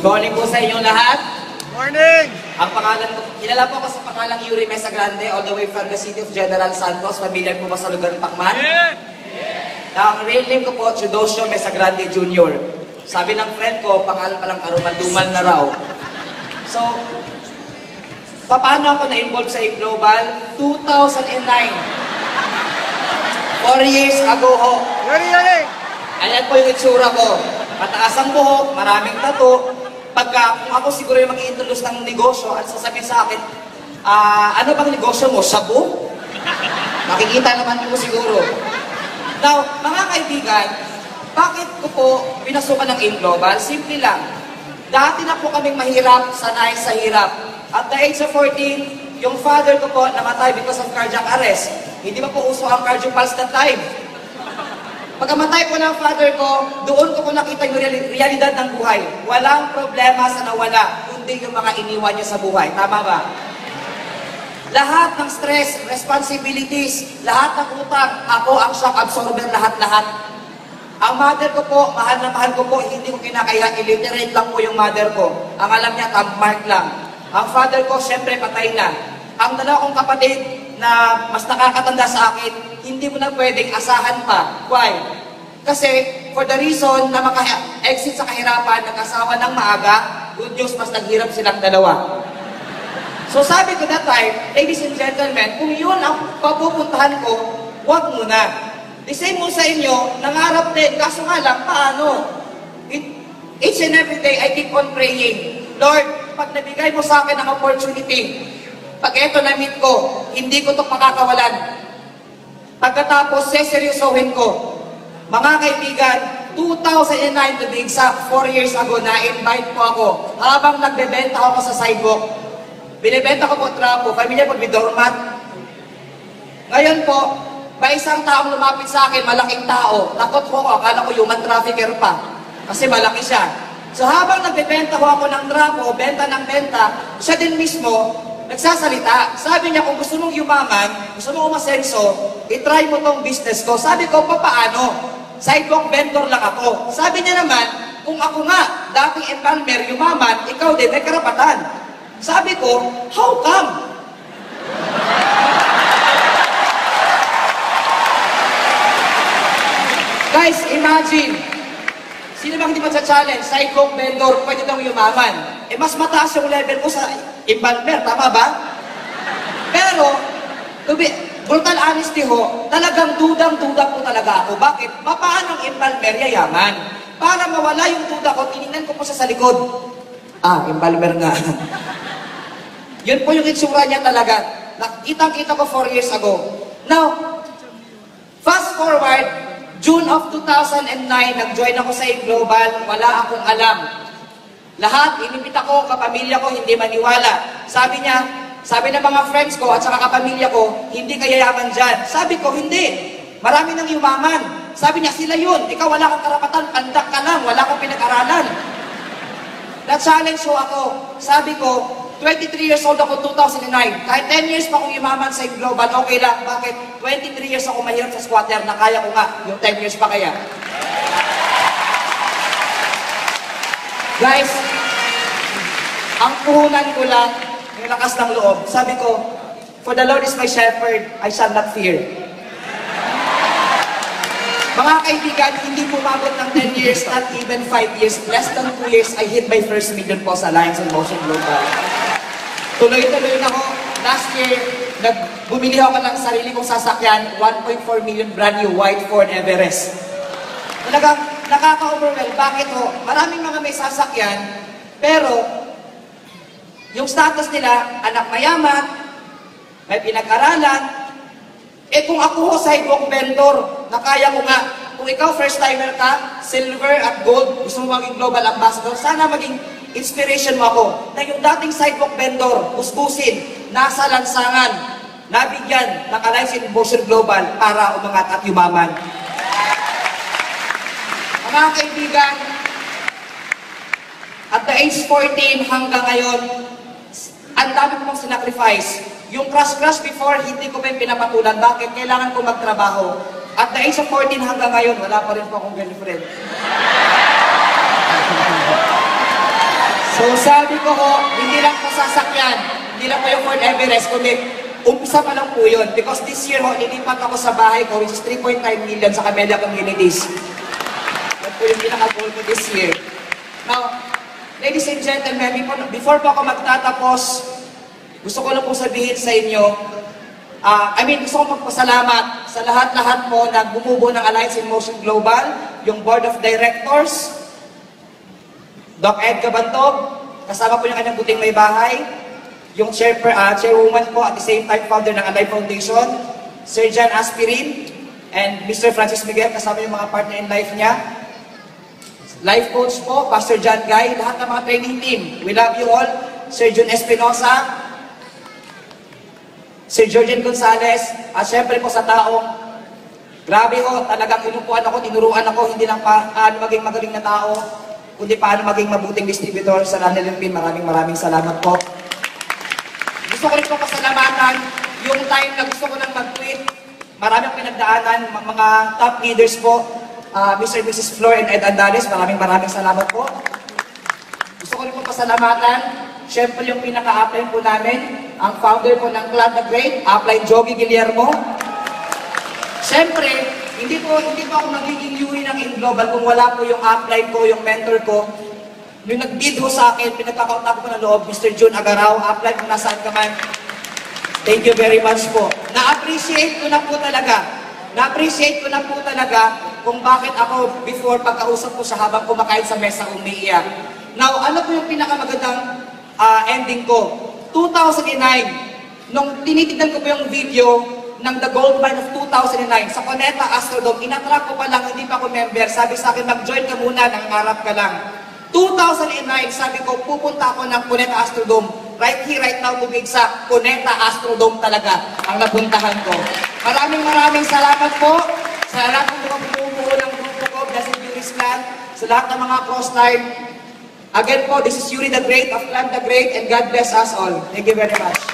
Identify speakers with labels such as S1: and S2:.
S1: morning po sa inyong lahat.
S2: Morning!
S1: Ang pangalan ko, kilala po ako sa pangalang Yuri Mesa Grande, all the way from the city of General Santos. Familiar po ba sa lugar ng Pacman?
S2: Yeah!
S1: Ang real name ko po, Chudosio Mesa Grande Jr. Sabi ng friend ko, pangalan palang karumal-dumal na raw. So, paano ako na-involve sa global? 2009. 4 years ago ho.
S2: Yuri!
S1: Ayan po yung itsura ko. Mataas ang buhok, maraming tato. Kung ako siguro yung mag-i-introduce ng negosyo at sasabihin sa akin, ano bang negosyo mo? Shabu? Makikita naman po siguro. Now, mga kaibigan, bakit ko po pinasukan ng InGlobal? Simple lang. Dati na po kaming mahirap, sanay sa hirap. At the age of 14, yung father ko po namatay because of cardiac arrest. Hindi pa po uso ang cardio pulse that time. Pagkamatay po ng father ko, doon ko po nakita yung realidad ng buhay. Walang problema sa nawala, kundi yung mga iniwan niya sa buhay. Tama ba? Lahat ng stress, responsibilities, lahat ng utang, ako ang shock absorber, lahat-lahat. Ang mother ko po, mahal na mahal ko po, hindi ko kinakaya, illiterate lang po yung mother ko. Ang alam niya, thumb mark lang. Ang father ko, syempre, patay na. Ang dalawa kong kapatid na mas nakakatanda sa akin, hindi mo na pwedeng asahan pa. Why? Kasi, for the reason na maka-exit sa kahirapan, nag-asawa ng maaga, good news, mas naghirap silang dalawa. So sabi ko that time, ladies and gentlemen, kung yun ang papupuntahan ko, huwag muna. The same mo sa inyo, nangarap din, kaso nga lang, paano? Each and every day, I keep on praying. Lord, pag nabigay mo sa akin ang opportunity, pag eto na-meet ko, hindi ko ito makakawalan. Pagkatapos, seseryosohin ko. Mga kaibigan, 2009 to be exact, 4 years ago, na-invite po ako. Habang nagbebenta ako sa sidewalk, binibenta ko po trapo, familiar po with doormat. Ngayon po, may isang taong lumapit sa akin, malaking tao. Takot po ako, akala ko human trafficker pa. Kasi malaki siya. So habang nagbebenta ko ako ng trapo, benta ng benta, siya din mismo, nagsasalita. Sabi niya, kung gusto mong yumaman, gusto mong umasenso, itry mo tong business ko. Sabi ko, paano? Sidewalk vendor lang ako. Sabi niya naman, kung ako nga, dating embalmer, yumaman, ikaw din, may karapatan. Sabi ko, how come? Guys, imagine, sino bang hindi pa-challenge? Sidewalk vendor, pwede daw yumaman. Eh, mas mataas yung level ko sa embalmer, tama ba? Pero, to be brutal honesty ho, talagang dudang-duda po talaga ako. Bakit? Paano ang embalmer yayaman? Para mawala yung duda ko, tinignan ko po siya sa likod. Embalmer nga. Yun po yung itsura niya talaga. Nakitang-kita ko 4 years ago. Now, fast forward, June of 2009, nag-join ako sa InGlobal, wala akong alam. Lahat, inibit ako, kapamilya ko, hindi maniwala. Sabi ng mga friends ko at saka kapamilya ko, hindi kayayaman dyan. Sabi ko, hindi. Marami nang yumaman. Sabi niya, sila yun. Ikaw wala kang karapatan, pandak ka lang, wala kang pinag-aralan. Na-challenge ko ako. Sabi ko, 23 years old ako, 2009. Kahit 10 years pa akong yumaman sa InGlobal, okay lang. Bakit? 23 years ako mahirap sa squatter, na kaya ko nga, yung 10 years pa kaya. Guys, ang puhunan ko lang, yung lakas ng loob. Sabi ko, for the Lord is my shepherd, I shall not fear. Mga kaibigan, hindi pumabot ng 10 years, not even 5 years, less than 2 years, I hit my first million po sa Alliance in Motion Global. Tuloy-tuloy na ko. Last year, bumili ako ng sarili kong sasakyan, 1.4 million brand new white Ford Everest. Talagang nakaka-overwhelm. Bakit ho? Maraming mga may sasakyan, pero yung status nila, anak mayaman, may pinag-aralan. Kung ako ho, sidewalk vendor, na kaya ko nga, kung ikaw first timer ka, silver at gold, gusto mo maging global ambassador, sana maging inspiration mo ako, na yung dating sidewalk vendor, usbusin, nasa lansangan, nabigyan ng Alliance in Motion Global para umangat at yumaman. Mga kaibigan, at the age 14 hanggang ngayon, ang dami ko mong sinacrifice. Yung crush before, hindi ko pa yung pinapatulan. Bakit? Kailangan ko magtrabaho. At the age of 14 hanggang ngayon, wala pa rin po akong girlfriend. So sabi ko ho, hindi lang po sasakyan, hindi lang po yung Fort Everest, kundi umpisa pa lang po yun. Because this year ho, nilipat ako sa bahay ko, which is 3.5 million sa Camellia Communities. Yan po yung pinaka-goal ko this year. Now, ladies and gentlemen, before po ako magtatapos, gusto ko lang po sabihin sa inyo, gusto ko magpasalamat sa lahat-lahat po na bumubuo ng Alliance in Motion Global, yung Board of Directors, Doc Ed Cabantog, kasama po yung kanyang buting may bahay, yung chairwoman po at the same time founder ng Alive Foundation, Sir John Aspirin, and Mr. Francis Miguel, kasama yung mga partner in life niya. Life coach po, Pastor John Guy, lahat ng mga training team. We love you all. Sir Jun Espinosa, Sir Georgian Gonzalez, at syempre po sa taong, grabe ho, talagang inupuan ako, tinuruan ako, hindi lang paano maging magaling na tao, kundi paano maging mabuting distributor sa Lanelin Pin. Maraming salamat po. Gusto ko rin po pasalamatan yung time na gusto ko nang mag-quit. Maraming pinagdaanan, mga top leaders po, Mr. and Mrs. Flor and Ed Andales, maraming salamat po. Gusto ko rin po pasalamatan, syempre yung pinaka-upline po namin, ang founder po ng Club The Great, upline Jogi Guillermo. Syempre, hindi po ako magiging UE ng InGlobal kung wala po yung upline ko, yung mentor ko. Yung nag-bid ho sa akin, pinagkakautap ko ng loob, Mr. June Agaraw, upline kung nasaan ka man. Thank you very much po. Na-appreciate ko na po talaga kung bakit ako before pagkausap ko siya habang kumakain sa mesa umiiyak. Now, ano po yung pinakamagandang ending ko? 2009, nung tinitignan ko po yung video ng The Gold Mine of 2009 sa Cuneta Astrodome, inatrack ko pa lang, hindi pa ako member. Sabi sa akin, mag-join ka muna, nangarap ka lang. 2009, sabi ko, pupunta ako ng Cuneta Astrodome. Right here, right now, tubig sa Cuneta Astrodome talaga ang napuntahan ko. Maraming salamat po sa lahat ng mga bumubuo ng grupo ko, Blessed Yuri's Clan, sa lahat ng mga crossline. Again po, this is Yuri the Great of Clan the Great, and God bless us all. Thank you very much.